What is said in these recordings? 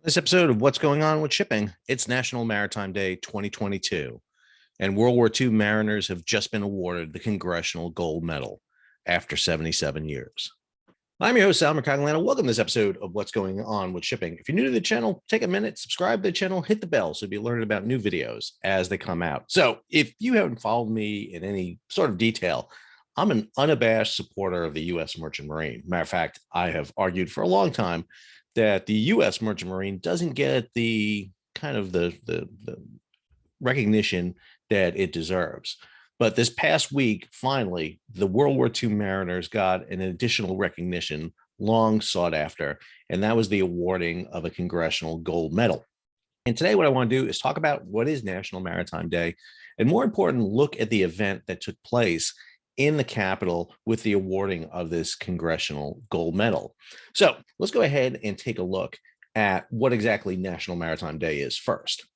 This episode of What's Going On with Shipping, it's National Maritime Day 2022, and World War II mariners have just been awarded the Congressional Gold Medal after 77 years. I'm your host, Sal Mercaglano. Welcome to this episode of What's Going On with Shipping. If you're new to the channel, take a minute, subscribe to the channel, hit the bell so you'll be alerted about new videos as they come out. So if you haven't followed me in any sort of detail, I'm an unabashed supporter of the U.S. Merchant Marine. Matter of fact, I have argued for a long time that the U.S. Merchant Marine doesn't get the kind of the recognition that it deserves. But this past week, finally, the World War II mariners got an additional recognition long sought after, and that was the awarding of a Congressional Gold Medal. And today, what I want to do is talk about what is National Maritime Day, and more important, look at the event that took place in the Capitol with the awarding of this Congressional Gold Medal. So let's go ahead and take a look at what exactly National Maritime Day is first.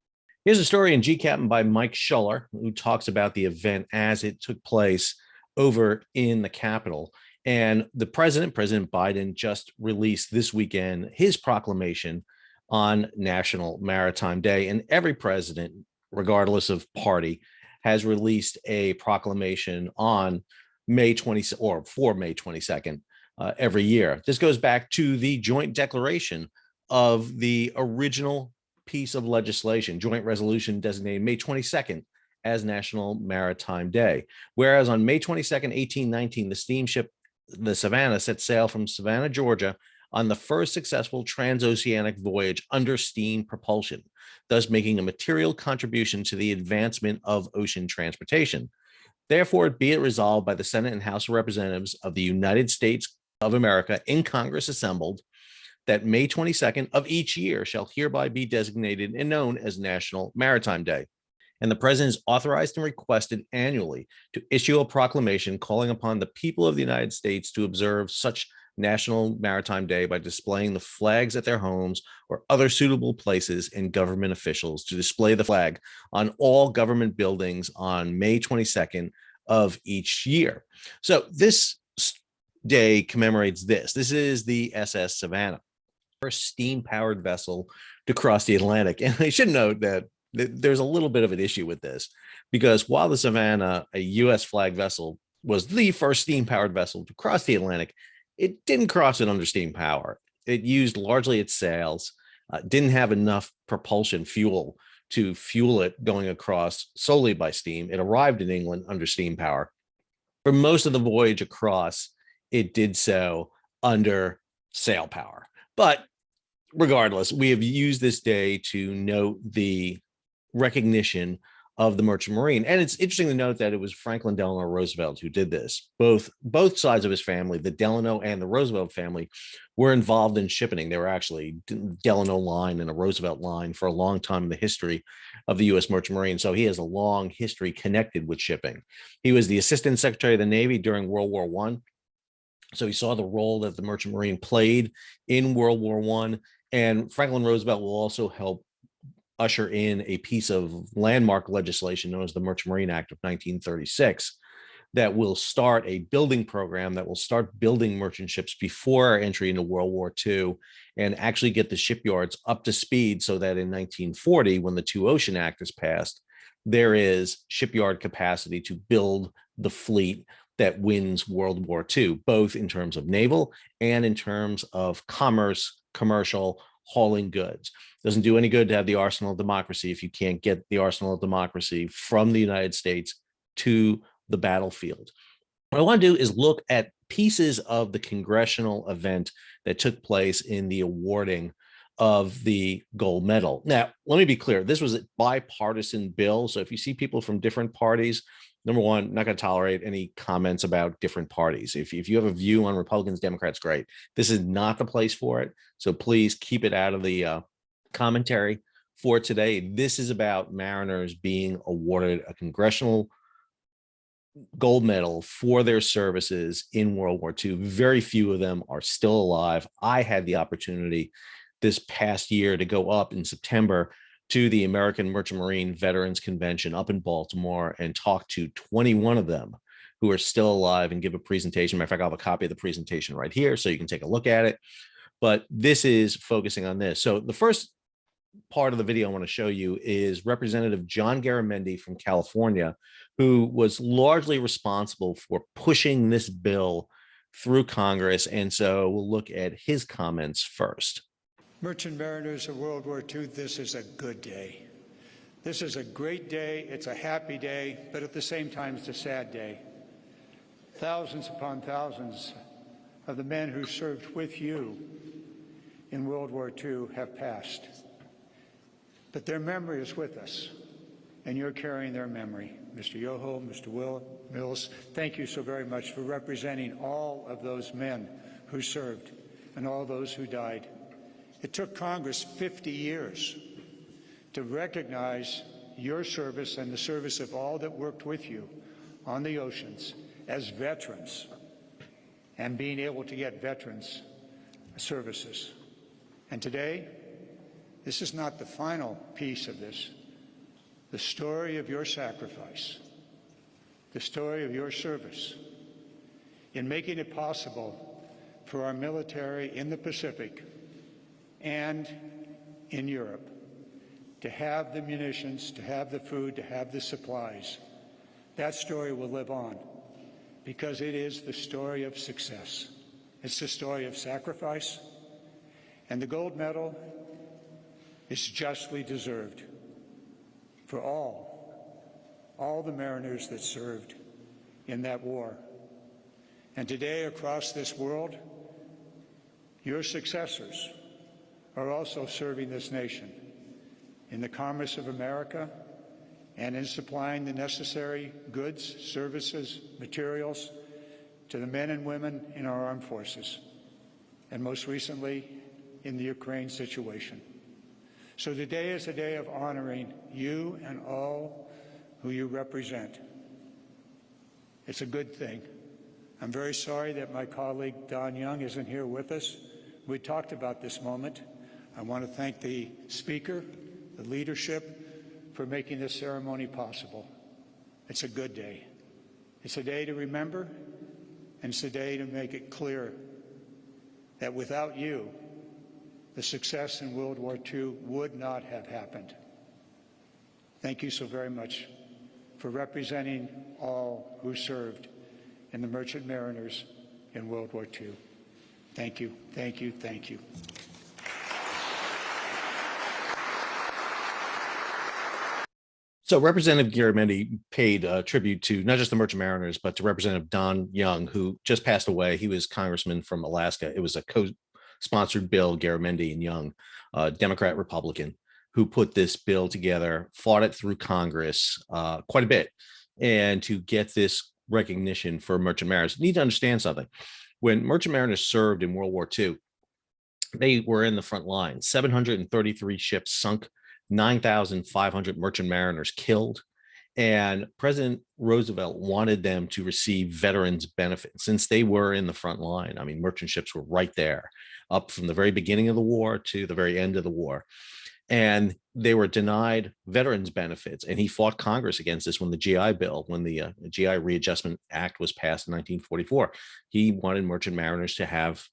Here's a story in GCAPTAIN by Mike Schuller, who talks about the event as it took place over in the Capitol. And the President Biden, just released this weekend his proclamation on National Maritime Day. And every president, regardless of party, has released a proclamation on May 20 or for May 22nd every year. This goes back to the joint declaration of the original piece of legislation, joint resolution designating May 22nd as National Maritime Day. Whereas on May 22nd, 1819, the steamship, the Savannah, set sail from Savannah, Georgia, on the first successful transoceanic voyage under steam propulsion, thus making a material contribution to the advancement of ocean transportation. Therefore, be it resolved by the Senate and House of Representatives of the United States of America in Congress assembled that May 22nd of each year shall hereby be designated and known as National Maritime Day. And the president is authorized and requested annually to issue a proclamation calling upon the people of the United States to observe such National Maritime Day by displaying the flags at their homes or other suitable places, and government officials to display the flag on all government buildings on May 22nd of each year. So this day commemorates this. This is the SS Savannah, first steam-powered vessel to cross the Atlantic. And I should note that there's a little bit of an issue with this, because while the Savannah, a U.S. flag vessel, was the first steam-powered vessel to cross the Atlantic, it didn't cross it under steam power. It used largely its sails, didn't have enough propulsion fuel to fuel it going across solely by steam. It arrived in England under steam power. For most of the voyage across, it did so under sail power. But regardless, we have used this day to note the recognition of the Merchant Marine. And it's interesting to note that it was Franklin Delano Roosevelt who did this. Both sides of his family, the Delano and the Roosevelt family, were involved in shipping. They were actually Delano line and a Roosevelt line for a long time in the history of the U.S. Merchant Marine. So he has a long history connected with shipping. He was the Assistant Secretary of the Navy during World War I. So he saw the role that the Merchant Marine played in World War I. And Franklin Roosevelt will also help usher in a piece of landmark legislation known as the Merchant Marine Act of 1936 that will start a building program that will start building merchant ships before our entry into World War II, and actually get the shipyards up to speed so that in 1940, when the Two Ocean Act is passed, there is shipyard capacity to build the fleet that wins World War II, both in terms of naval and in terms of commerce, commercial, hauling goods. Doesn't do any good to have the arsenal of democracy if you can't get the arsenal of democracy from the United States to the battlefield. What I want to do is look at pieces of the congressional event that took place in the awarding of the gold medal. Now, let me be clear. This was a bipartisan bill. So if you see people from different parties, number one, not going to tolerate any comments about different parties. If you have a view on Republicans, Democrats, great. This is not the place for it. So please keep it out of the commentary for today. This is about mariners being awarded a congressional gold medal for their services in World War II. Very few of them are still alive. I had the opportunity this past year to go up in September to the American Merchant Marine Veterans Convention up in Baltimore and talk to 21 of them who are still alive and give a presentation. Matter of fact, I'll have a copy of the presentation right here so you can take a look at it. but this is focusing on this. So the first part of the video I want to show you is Representative John Garamendi from California, who was largely responsible for pushing this bill through Congress. And so we'll look at his comments first. Merchant mariners of World War II, this is a good day. This is a great day. It's a happy day, but at the same time, it's a sad day. Thousands upon thousands of the men who served with you in World War II have passed. But their memory is with us, and you're carrying their memory. Mr. Yoho, Mr. Mills, thank you so very much for representing all of those men who served and all those who died. It took Congress 50 years to recognize your service and the service of all that worked with you on the oceans as veterans and being able to get veterans services. And today, this is not the final piece of this. The story of your sacrifice, the story of your service in making it possible for our military in the Pacific and in Europe to have the munitions, to have the food, to have the supplies. That story will live on because it is the story of success. It's the story of sacrifice, and the gold medal is justly deserved for all the mariners that served in that war. And today, across this world, your successors are also serving this nation in the commerce of America and in supplying the necessary goods, services, materials to the men and women in our armed forces, and most recently in the Ukraine situation. So today is a day of honoring you and all who you represent. It's a good thing. I'm very sorry that my colleague Don Young isn't here with us. We talked about this moment. I want to thank the Speaker, the leadership, for making this ceremony possible. It's a good day. It's a day to remember, and it's a day to make it clear that without you, the success in World War II would not have happened. Thank you so very much for representing all who served in the merchant mariners in World War II. Thank you, thank you, thank you. So Representative Garamendi paid tribute to not just the merchant mariners, but to Representative Don Young, who just passed away. He was congressman from Alaska. It was a co-sponsored bill, Garamendi and Young, Democrat, Republican, who put this bill together, fought it through Congress quite a bit. And to get this recognition for merchant mariners, you need to understand something. When merchant mariners served in World War II, they were in the front line. 733 ships sunk, 9,500 merchant mariners killed, and President Roosevelt wanted them to receive veterans benefits since they were in the front line. I mean, merchant ships were right there, up from the very beginning of the war to the very end of the war, and they were denied veterans benefits. And he fought Congress against this when the GI Bill, when the GI Readjustment Act was passed in 1944. He wanted merchant mariners to have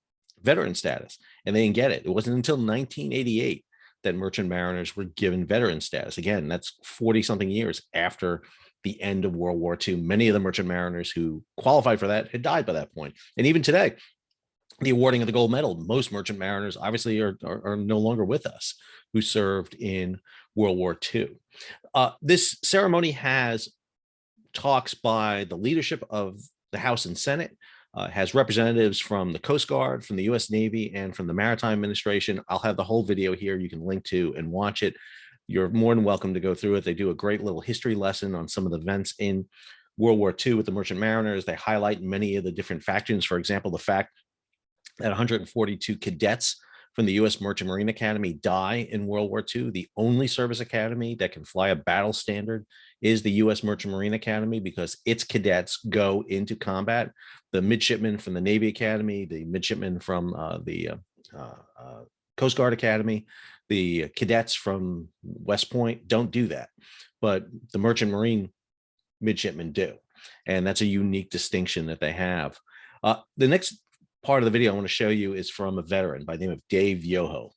veteran status, and they didn't get it. It wasn't until 1988 that merchant mariners were given veteran status. Again, that's 40 something years after the end of World War II. Many of the merchant mariners who qualified for that had died by that point. And even today, the awarding of the gold medal, most merchant mariners obviously are no longer with us who served in World War II. This ceremony has talks by the leadership of the House and Senate, has representatives from the Coast Guard, from the U.S. Navy, and from the Maritime Administration. I'll have the whole video here you can link to and watch it. You're more than welcome to go through it. They do a great little history lesson on some of the events in World War II with the merchant mariners. They highlight many of the different factions. For example, the fact that 142 cadets from the U.S. Merchant Marine Academy die in World War II. The only service academy that can fly a battle standard is the U.S. Merchant Marine Academy because its cadets go into combat. The midshipmen from the Navy Academy, the midshipmen from the Coast Guard Academy, the cadets from West Point don't do that, but the Merchant Marine midshipmen do. And that's a unique distinction that they have. The next part of the video I want to show you is from a veteran by the name of Dave Yoho.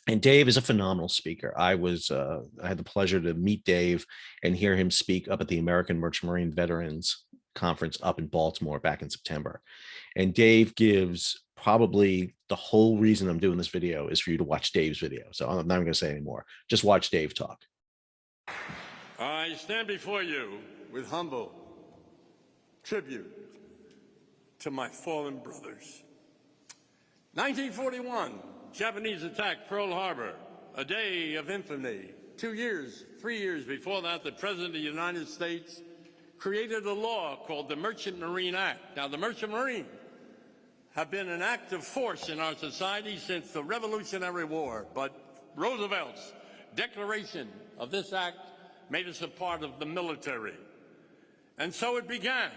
And Dave is a phenomenal speaker. I had the pleasure to meet Dave and hear him speak up at the American Merchant Marine Veterans Conference up in Baltimore back in September. And Dave gives probably the whole reason I'm doing this video is for you to watch Dave's video. So I'm not going to say anymore. Just watch Dave talk. I stand before you with humble tribute to my fallen brothers. 1941, Japanese attack Pearl Harbor, a day of infamy. 3 years before that, the President of the United States created a law called the Merchant Marine Act. Now, the Merchant Marine have been an active force in our society since the Revolutionary War, but Roosevelt's declaration of this act made us a part of the military. And so it began.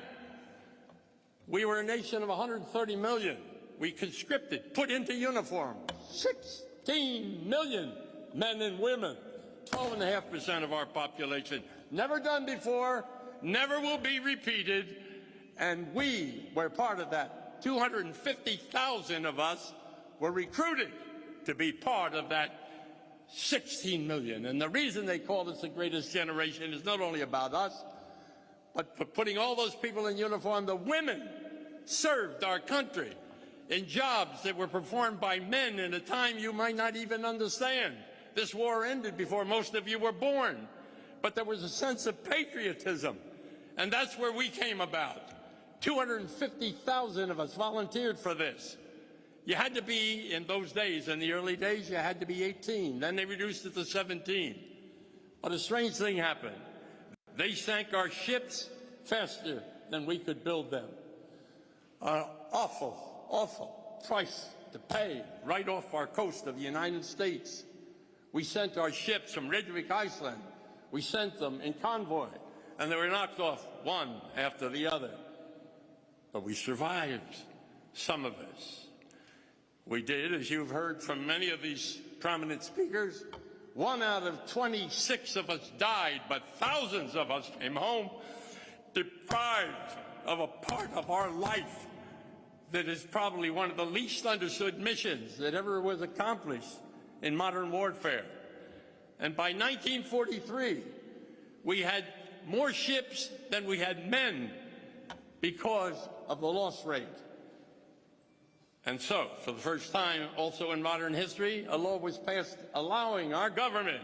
We were a nation of 130 million. We conscripted, put into uniform, 16 million men and women, 12.5% of our population. Never done before, never will be repeated, and we were part of that. 250,000 of us were recruited to be part of that 16 million. And the reason they call us the greatest generation is not only about us, but for putting all those people in uniform. The women served our country in jobs that were performed by men in a time you might not even understand. This war ended before most of you were born, but there was a sense of patriotism, and that's where we came about. 250,000 of us volunteered for this. You had to be, in those days, in the early days, you had to be 18. Then they reduced it to 17. But a strange thing happened. They sank our ships faster than we could build them. An awful, awful price to pay right off our coast of the United States. We sent our ships from Reykjavik, Iceland. We sent them in convoy, and they were knocked off one after the other. But we survived, some of us. We did, as you've heard from many of these prominent speakers, 1 out of 26 of us died, but thousands of us came home deprived of a part of our life that is probably one of the least understood missions that ever was accomplished in modern warfare. And by 1943, we had more ships than we had men because of the loss rate. And so, for the first time also in modern history, a law was passed allowing our government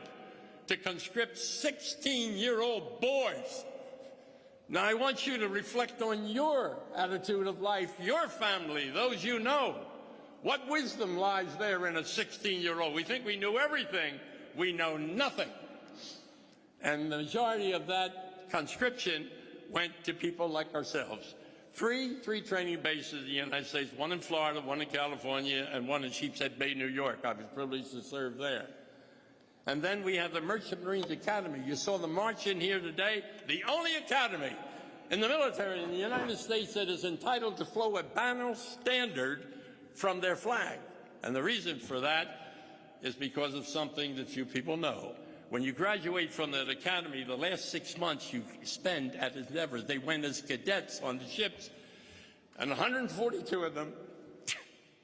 to conscript 16-year-old boys. Now, I want you to reflect on your attitude of life, your family, those you know. What wisdom lies there in a 16-year-old? We think we knew everything. We know nothing. And the majority of that conscription went to people like ourselves. Three training bases in the United States, one in Florida, one in California, and one in Sheepshead Bay, New York. I was privileged to serve there. And then we have the Merchant Marines Academy. You saw the march in here today. The only academy in the military in the United States that is entitled to flow a banner standard from their flag. And the reason for that is because of something that few people know. When you graduate from that academy, the last 6 months you spend at endeavors. They went as cadets on the ships, and 142 of them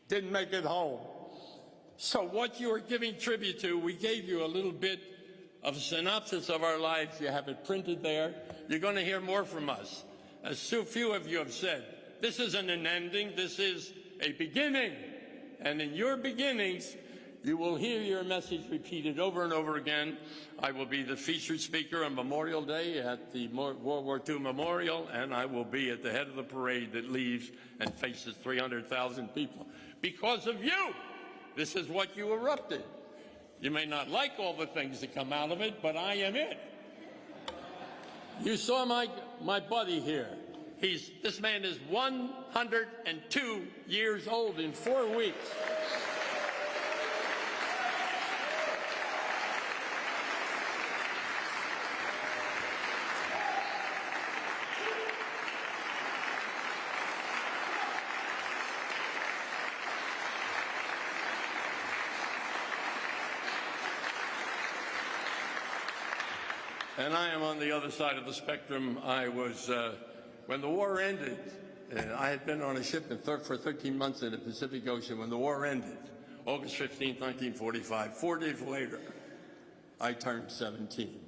didn't make it home. So what you are giving tribute to, we gave you a little bit of a synopsis of our lives. You have it printed there. You're going to hear more from us. As so few of you have said, this isn't an ending, this is a beginning. And in your beginnings, you will hear your message repeated over and over again. I will be the featured speaker on Memorial Day at the World War II Memorial, and I will be at the head of the parade that leaves and faces 300,000 people. Because of you, this is what you erupted. You may not like all the things that come out of it, but I am it. You saw my buddy here. This man is 102 years old in 4 weeks. And I am on the other side of the spectrum. I was, when the war ended, I had been on a ship for 13 months in the Pacific Ocean when the war ended, August 15, 1945. 4 days later, I turned 17.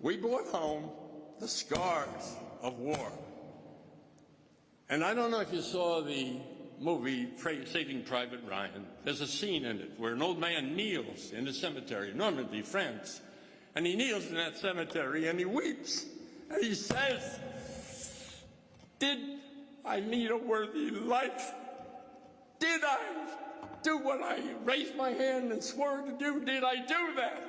We brought home the scars of war. And I don't know if you saw the movie Saving Private Ryan. There's a scene in it where an old man kneels in the cemetery, Normandy, France. And he kneels in that cemetery and he weeps. And he says, did I lead a worthy life? Did I do what I raised my hand and swore to do? Did I do that?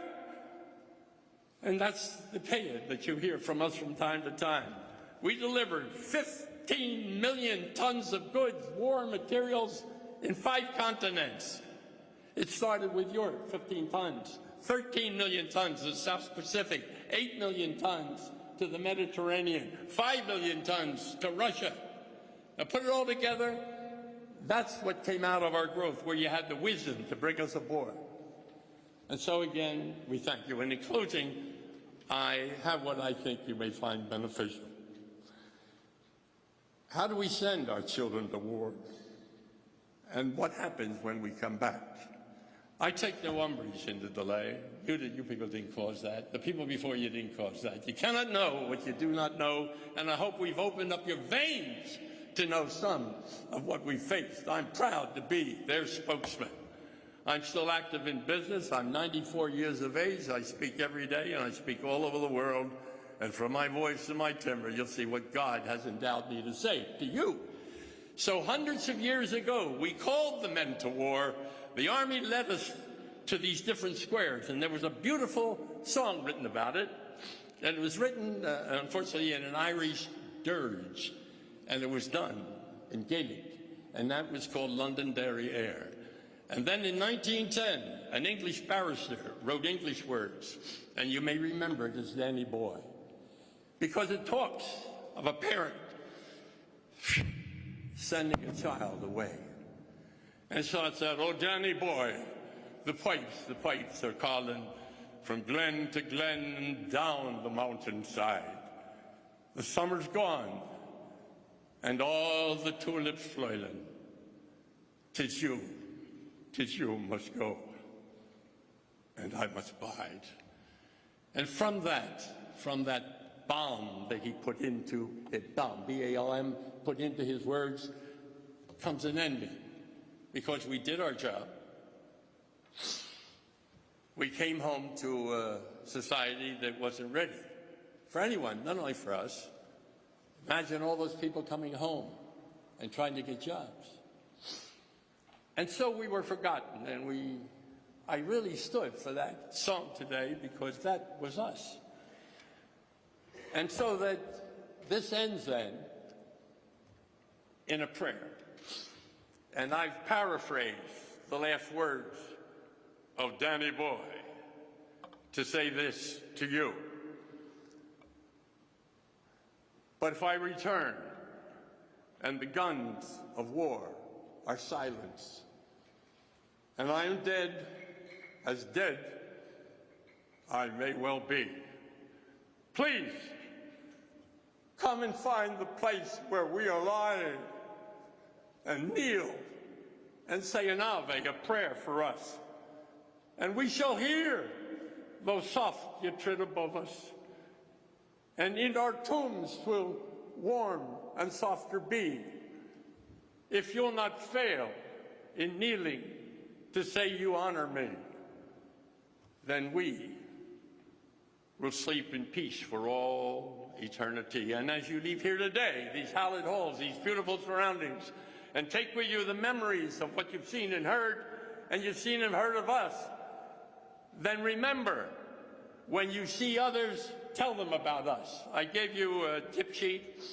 And that's the paean that you hear from us from time to time. We delivered 15 million tons of goods, war materials in 5 continents. It started with Europe, 15 tons. 13 million tons to the South Pacific, 8 million tons to the Mediterranean, 5 million tons to Russia. Now put it all together, that's what came out of our growth, where you had the wisdom to bring us aboard. And so again, we thank you. And in closing, I have what I think you may find beneficial. How do we send our children to war? And what happens when we come back? I take no umbrage in the delay. You people didn't cause that. The people before you didn't cause that. You cannot know what you do not know, and I hope we've opened up your veins to know some of what we faced. I'm proud to be their spokesman. I'm still active in business. I'm 94 years of age. I speak every day, and I speak all over the world. And from my voice and my timbre, you'll see what God has endowed me to say to you. So hundreds of years ago, we called the men to war. The Army led us to these different squares, and there was a beautiful song written about it. And it was written, unfortunately, in an Irish dirge, and it was done in Gaelic, and that was called Londonderry Air. And then in 1910, an English barrister wrote English words, and you may remember it as Danny Boy, because it talks of a parent sending a child away. And so it said, oh, Danny Boy, the pipes are calling from glen to glen and down the mountainside. The summer's gone, and all the tulips floiling. 'Tis you must go, and I must bide. And from that balm that he put into it, balm, B-A-L-M, put into his words, comes an ending. Because we did our job. We came home to a society that wasn't ready for anyone, not only for us. Imagine all those people coming home and trying to get jobs. And so we were forgotten, and I really stood for that song today because that was us. And so that this ends then in a prayer. And I've paraphrased the last words of Danny Boy to say this to you. But if I return and the guns of war are silenced, and I am dead, as dead I may well be, please come and find the place where we are lying and kneel and say an Ave, a prayer for us. And we shall hear, though soft yet tread above us, and in our tombs will warm and softer be, if you'll not fail in kneeling to say you honor me, then we will sleep in peace for all eternity. And as you leave here today, these hallowed halls, these beautiful surroundings, and take with you the memories of what you've seen and heard, and you've seen and heard of us, then remember, when you see others, tell them about us. I gave you a tip sheet.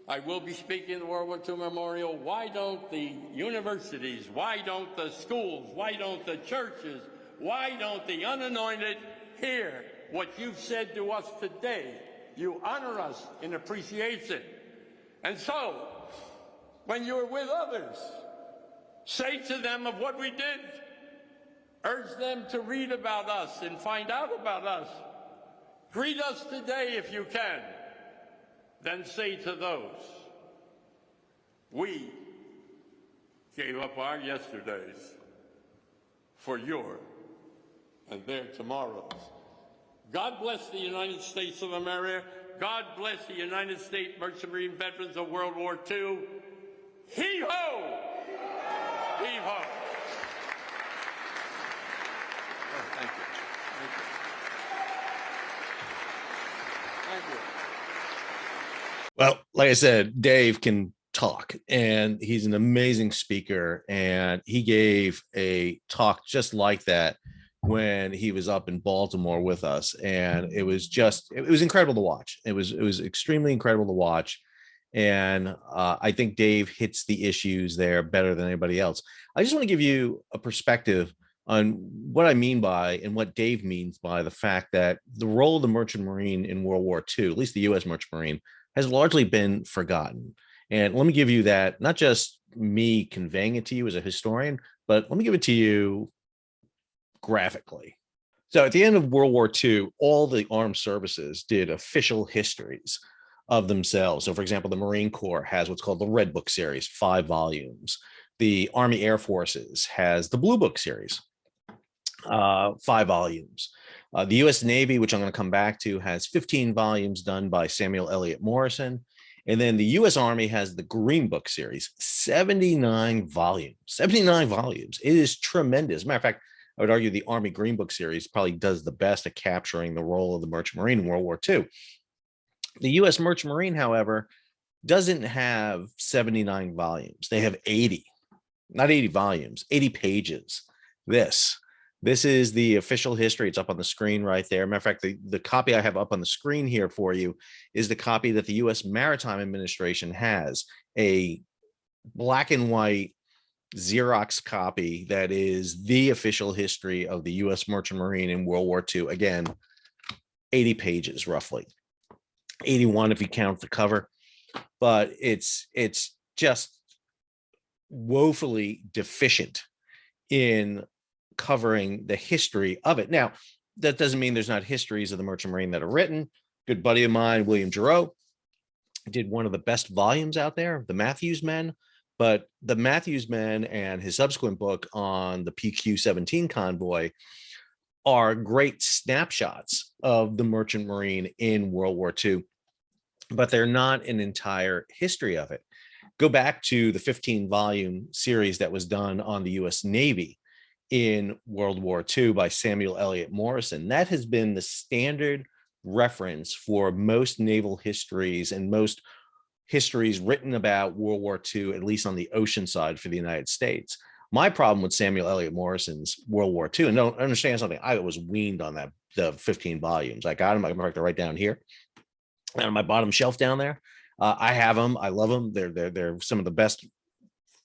I will be speaking at the World War II Memorial. Why don't the universities, why don't the schools, why don't the churches, why don't the unanointed hear what you've said to us today? You honor us in appreciation. And so, when you're with others, say to them of what we did. Urge them to read about us and find out about us. Greet us today if you can. Then say to those We gave up our yesterdays for your and their tomorrows. God bless the United States of America. God bless the United States Merchant Marine veterans of World War II. Heave-ho! Heave-ho! Oh, thank you. Thank you. Thank you. Well, like I said, Dave can talk, and he's an amazing speaker. And he gave a talk just like that when he was up in Baltimore with us, and it was incredible to watch. It was extremely incredible to watch. And I think Dave hits the issues there better than anybody else. I just want to give you a perspective on what I mean by, and what Dave means by, the fact that the role of the Merchant Marine in World War II, at least the U.S. Merchant Marine, has largely been forgotten. And let me give you that, not just me conveying it to you as a historian, but let me give it to you graphically. So at the end of World War II, all the armed services did official histories of themselves. So for example, the Marine Corps has what's called the Red Book series, 5 volumes. The Army Air Forces has the Blue Book series, 5 volumes. The U.S. Navy, which I'm going to come back to, has 15 volumes done by Samuel Eliot Morison. And then the U.S. Army has the Green Book series, 79 volumes. 79 volumes. It is tremendous. As a matter of fact, I would argue the Army Green Book series probably does the best at capturing the role of the Merchant Marine in World War II. The U.S. Merchant Marine, however, doesn't have 79 volumes. They have 80, not 80 volumes, 80 pages. This is the official history. It's up on the screen right there. Matter of fact, the copy I have up on the screen here for you is the copy that the U.S. Maritime Administration has, a black and white Xerox copy that is the official history of the U.S. Merchant Marine in World War II. Again, 80 pages roughly, 81 if you count the cover, but it's just woefully deficient in covering the history of it. Now, that doesn't mean there's not histories of the Merchant Marine that are written. Good buddy of mine, William Giroux, did one of the best volumes out there, The Matthews Men. But The Matthews Men and his subsequent book on the PQ-17 convoy are great snapshots of the Merchant Marine in World War II, but they're not an entire history of it. Go back to the 15-volume series that was done on the U.S. Navy in World War II by Samuel Eliot Morison. That has been the standard reference for most naval histories and most histories written about World War II, at least on the ocean side for the United States. My problem with Samuel Eliot Morison's World War II, and don't understand something, I was weaned on that, the 15 volumes. I got them, I'm right down here on my bottom shelf down there. I have them. I love them. They're some of the best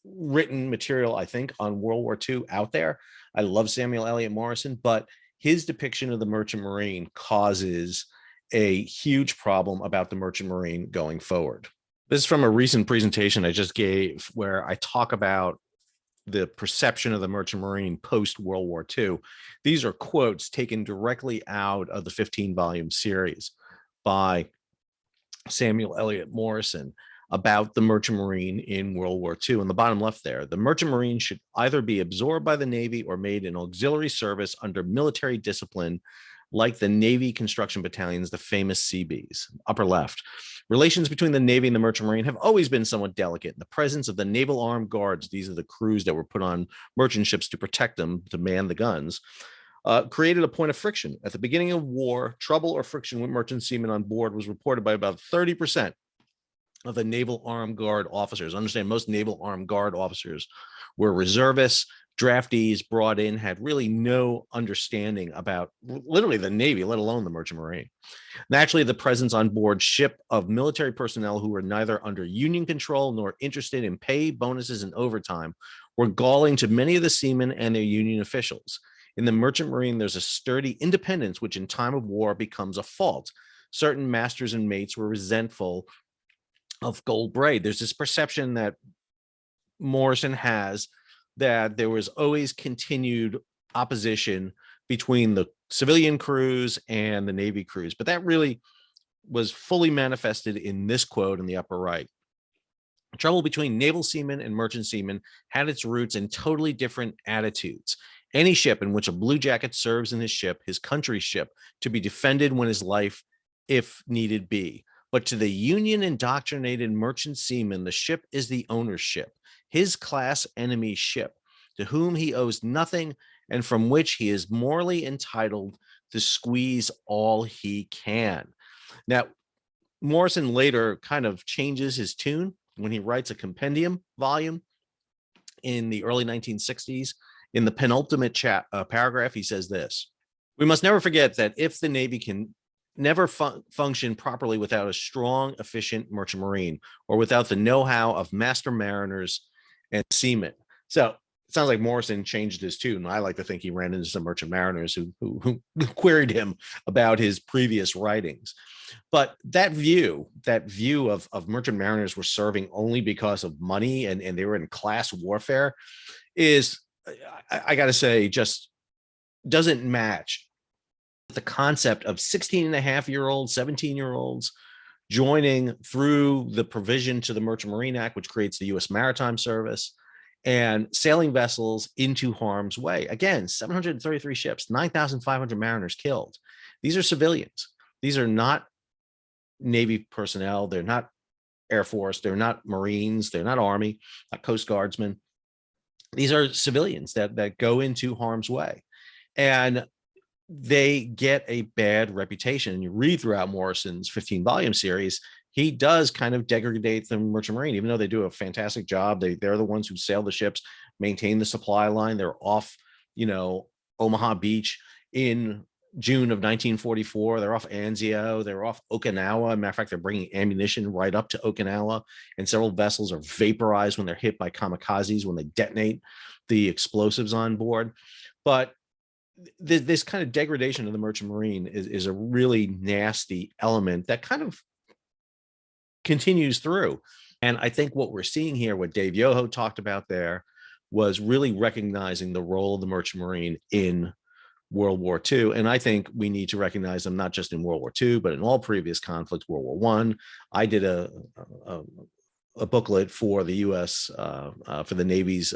written material, I think, on World War II out there. I love Samuel Eliot Morison, but his depiction of the Merchant Marine causes a huge problem about the Merchant Marine going forward. This is from a recent presentation I just gave where I talk about the perception of the Merchant Marine post-World War II. These are quotes taken directly out of the 15-volume series by Samuel Eliot Morison about the Merchant Marine in World War II. In the bottom left there, the Merchant Marine should either be absorbed by the Navy or made an auxiliary service under military discipline, like the Navy construction battalions, the famous CBs. Upper left, relations between the Navy and the Merchant Marine have always been somewhat delicate. In the presence of the Naval Armed Guards, these are the crews that were put on merchant ships to protect them, to man the guns, created a point of friction. At the beginning of war, trouble or friction with merchant seamen on board was reported by about 30% of the Naval Armed Guard officers. Understand, most Naval Armed Guard officers were reservists, draftees brought in, had really no understanding about literally the Navy, let alone the Merchant Marine. Naturally, the presence on board ship of military personnel who were neither under Union control nor interested in pay, bonuses, and overtime were galling to many of the seamen and their Union officials. In the Merchant Marine, there's a sturdy independence which in time of war becomes a fault. Certain masters and mates were resentful of gold braid. There's this perception that Morison has that there was always continued opposition between the civilian crews and the Navy crews, but that really was fully manifested in this quote in the upper right. Trouble between naval seamen and merchant seamen had its roots in totally different attitudes. Any ship in which a blue jacket serves in his ship, his country's ship, to be defended when his life, if needed be. But to the Union indoctrinated merchant seaman, the ship is the owner's ship, his class enemy's ship, to whom he owes nothing and from which he is morally entitled to squeeze all he can. Now, Morrison later kind of changes his tune when he writes a compendium volume in the early 1960s. In the penultimate paragraph, he says this: "We must never forget that if the Navy can never function properly without a strong, efficient merchant marine, or without the know-how of master mariners and seamen." So it sounds like Morrison changed his tune. I like to think he ran into some merchant mariners who queried him about his previous writings. But that view of merchant mariners were serving only because of money and they were in class warfare is, I got to say, just doesn't match the concept of 16 and a half year olds, 17-year-olds joining through the provision to the Merchant Marine Act, which creates the U.S. Maritime Service, and sailing vessels into harm's way. Again, 733 ships, 9,500 mariners killed. These are civilians. These are not Navy personnel. They're not Air Force. They're not Marines. They're not Army, not Coast Guardsmen. These are civilians that go into harm's way. And they get a bad reputation. And you read throughout Morrison's 15-volume series, he does kind of degrade the Merchant Marine, even though they do a fantastic job. They're the ones who sail the ships, maintain the supply line. They're off, Omaha Beach in June of 1944. They're off Anzio. They're off Okinawa. Matter of fact, they're bringing ammunition right up to Okinawa, and several vessels are vaporized when they're hit by kamikazes when they detonate the explosives on board. But this kind of degradation of the Merchant Marine is a really nasty element that kind of continues through. And I think what we're seeing here, what Dave Yoho talked about there, was really recognizing the role of the Merchant Marine in World War II. And I think we need to recognize them not just in World War II, but in all previous conflicts, World War I. I did a booklet for the U.S., for the Navy's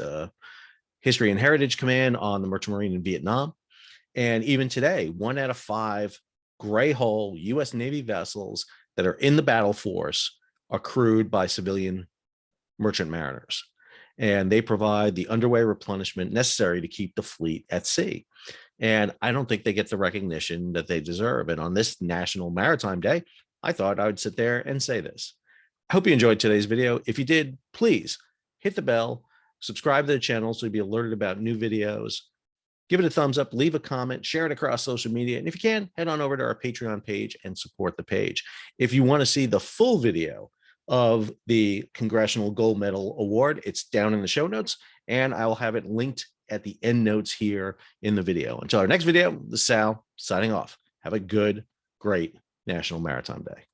History and Heritage Command on the Merchant Marine in Vietnam. And even today, 1 out of 5 gray hull U.S. Navy vessels that are in the battle force are crewed by civilian merchant mariners. And they provide the underway replenishment necessary to keep the fleet at sea. And I don't think they get the recognition that they deserve. And on this National Maritime Day, I thought I would sit there and say this. I hope you enjoyed today's video. If you did, please hit the bell, subscribe to the channel so you'll be alerted about new videos. Give it a thumbs up, leave a comment, share it across social media. And if you can, head on over to our Patreon page and support the page. If you want to see the full video of the Congressional Gold Medal Award, it's down in the show notes, and I will have it linked at the end notes here in the video. Until our next video, this is Sal signing off. Have a good, great National Maritime Day.